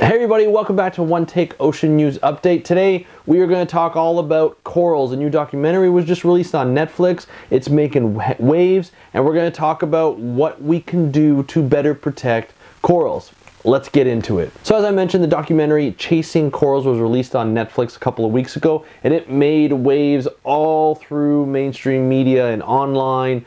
Hey everybody, welcome back to One Take Ocean News Update. Today we are going to talk all about corals. A new documentary was just released on Netflix. It's making waves, and we're going to talk about what we can do to better protect corals. Let's get into it. So as I mentioned, the documentary Chasing Corals was released on Netflix a couple of weeks ago, and it made waves all through mainstream media and online.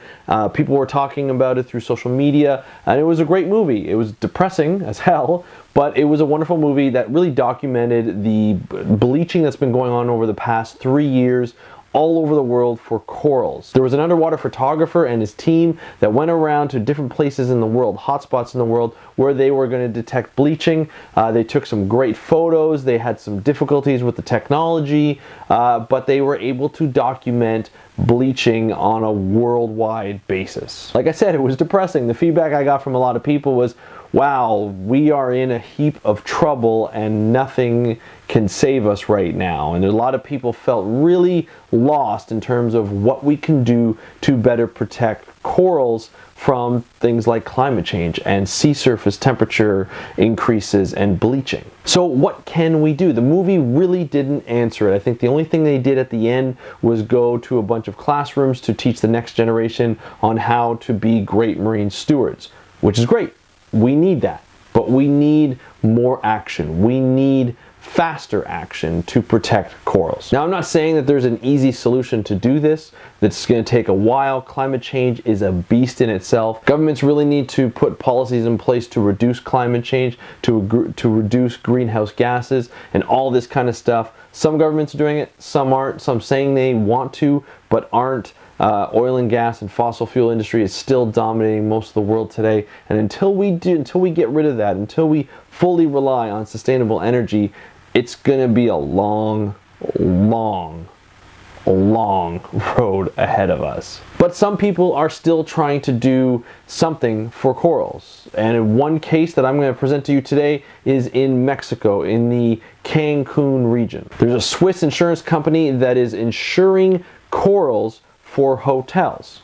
People were talking about it through social media, and it was a great movie. It was depressing as hell, but it was a wonderful movie that really documented the bleaching that's been going on over the past 3 years all over the world for corals. There was an underwater photographer and his team that went around to different places in the world, hotspots in the world, where they were going to detect bleaching. They took some great photos. They had some difficulties with the technology, but they were able to document bleaching on a worldwide basis. Like I said, it was depressing. The feedback I got from a lot of people was, wow, we are in a heap of trouble and nothing can save us right now. And a lot of people felt really lost in terms of what we can do to better protect corals from things like climate change and sea surface temperature increases and bleaching. So what can we do? The movie really didn't answer it. I think the only thing they did at the end was go to a bunch of classrooms to teach the next generation on how to be great marine stewards, which is great. We need that, but we need more action. We need faster action to protect corals. Now, I'm not saying that there's an easy solution to do this, that's going to take a while. Climate change is a beast in itself. Governments really need to put policies in place to reduce climate change, to reduce greenhouse gases, and all this kind of stuff. Some governments are doing it, some aren't. Some saying they want to, but aren't. Oil and gas and fossil fuel industry is still dominating most of the world today, and until we get rid of that, until we fully rely on sustainable energy, it's going to be a long road ahead of us. But some people are still trying to do something for corals, and in one case that I'm going to present to you today is in Mexico, in the Cancun region. There's a Swiss insurance company that is insuring corals for hotels.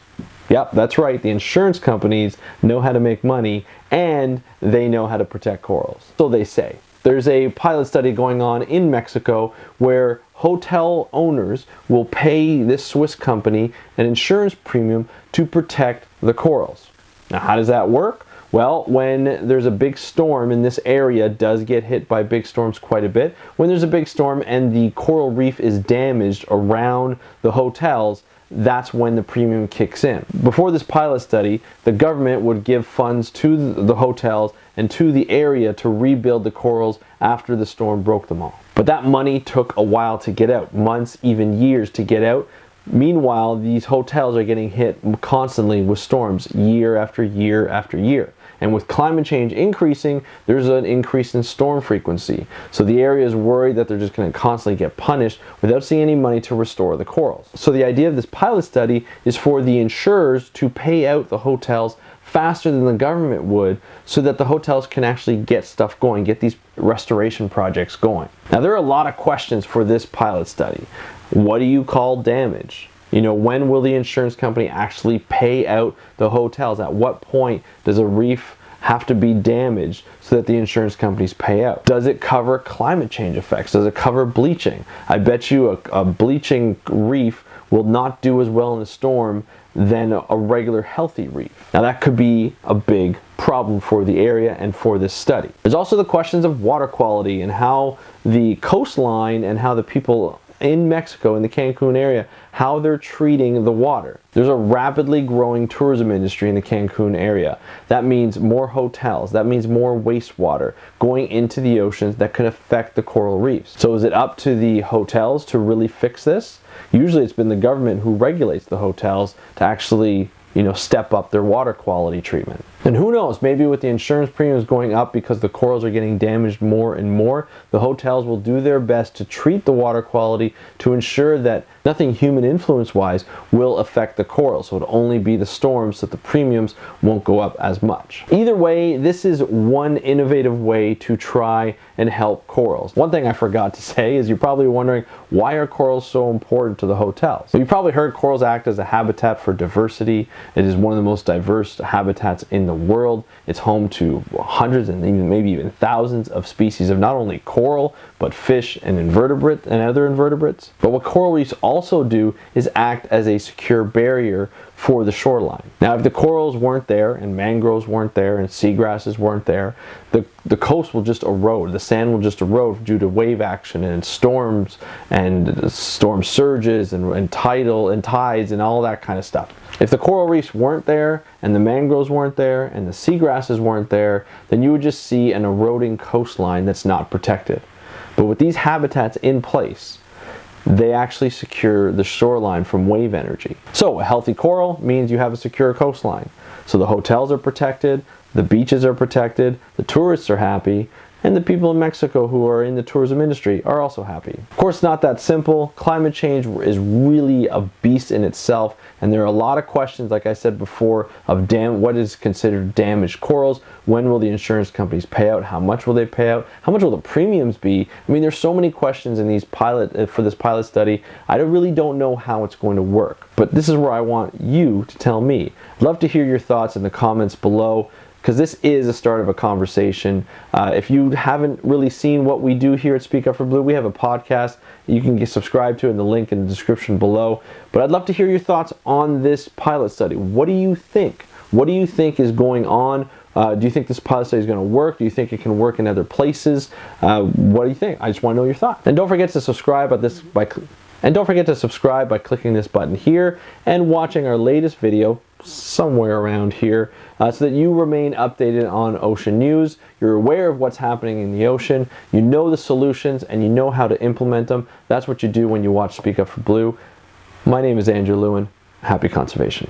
Yep, that's right. The insurance companies know how to make money and they know how to protect corals. So they say. There's a pilot study going on in Mexico where hotel owners will pay this Swiss company an insurance premium to protect the corals. Now, how does that work? Well, when there's a big storm, and this area does get hit by big storms quite a bit, when there's a big storm and the coral reef is damaged around the hotels, that's when the premium kicks in. Before this pilot study, the government would give funds to the hotels and to the area to rebuild the corals after the storm broke them all. But that money took a while to get out, months, even years to get out. Meanwhile, these hotels are getting hit constantly with storms year after year after year. And with climate change increasing, there's an increase in storm frequency. So the area is worried that they're just going to constantly get punished without seeing any money to restore the corals. So the idea of this pilot study is for the insurers to pay out the hotels faster than the government would, so that the hotels can actually get stuff going, get these restoration projects going. Now, there are a lot of questions for this pilot study. What do you call damage? You know, when will the insurance company actually pay out the hotels? At what point does a reef have to be damaged so that the insurance companies pay out? Does it cover climate change effects? Does it cover bleaching? I bet you a bleaching reef will not do as well in a storm than a regular healthy reef. Now, that could be a big problem for the area and for this study. There's also the questions of water quality and how the coastline and how the people in Mexico, in the Cancun area, how they're treating the water. There's a rapidly growing tourism industry in the Cancun area. That means more hotels, that means more wastewater going into the oceans that could affect the coral reefs. So is it up to the hotels to really fix this? Usually it's been the government who regulates the hotels to actually, step up their water quality treatment. And who knows, maybe with the insurance premiums going up because the corals are getting damaged more and more, the hotels will do their best to treat the water quality to ensure that nothing human influence wise will affect the corals. So it'll only be the storms, so that the premiums won't go up as much. Either way, this is one innovative way to try and help corals. One thing I forgot to say is you're probably wondering, why are corals so important to the hotels? So you probably heard corals act as a habitat for diversity. It is one of the most diverse habitats in the world. It's home to hundreds and maybe even thousands of species of not only coral, but fish and invertebrate and other invertebrates. But what coral reefs also do is act as a secure barrier for the shoreline. Now, if the corals weren't there and mangroves weren't there and seagrasses weren't there, the coast will just erode. The sand will just erode due to wave action and storms and storm surges and tidal and tides and all that kind of stuff. If the coral reefs weren't there and the mangroves weren't there and the seagrasses weren't there, then you would just see an eroding coastline that's not protected. But with these habitats in place, they actually secure the shoreline from wave energy. So a healthy coral means you have a secure coastline. So the hotels are protected, the beaches are protected, the tourists are happy, and the people in Mexico who are in the tourism industry are also happy. Of course, it's not that simple. Climate change is really a beast in itself, and there are a lot of questions, like I said before, of what is considered damaged corals. When will the insurance companies pay out? How much will they pay out? How much will the premiums be? I mean, there's so many questions in these for this pilot study. I really don't know how it's going to work, but this is where I want you to tell me. I'd love to hear your thoughts in the comments below, because this is a start of a conversation. If you haven't really seen what we do here at Speak Up for Blue, we have a podcast you can get subscribed to in the link in the description below. But I'd love to hear your thoughts on this pilot study. What do you think? What do you think is going on? Do you think this pilot study is going to work? Do you think it can work in other places? What do you think? I just want to know your thoughts. And don't forget to subscribe by clicking this button here and watching our latest video somewhere around here, so that you remain updated on ocean news. You're aware of what's happening in the ocean, you know the solutions, and you know how to implement them. That's what you do when you watch Speak Up for Blue. My name is Andrew Lewin. Happy conservation.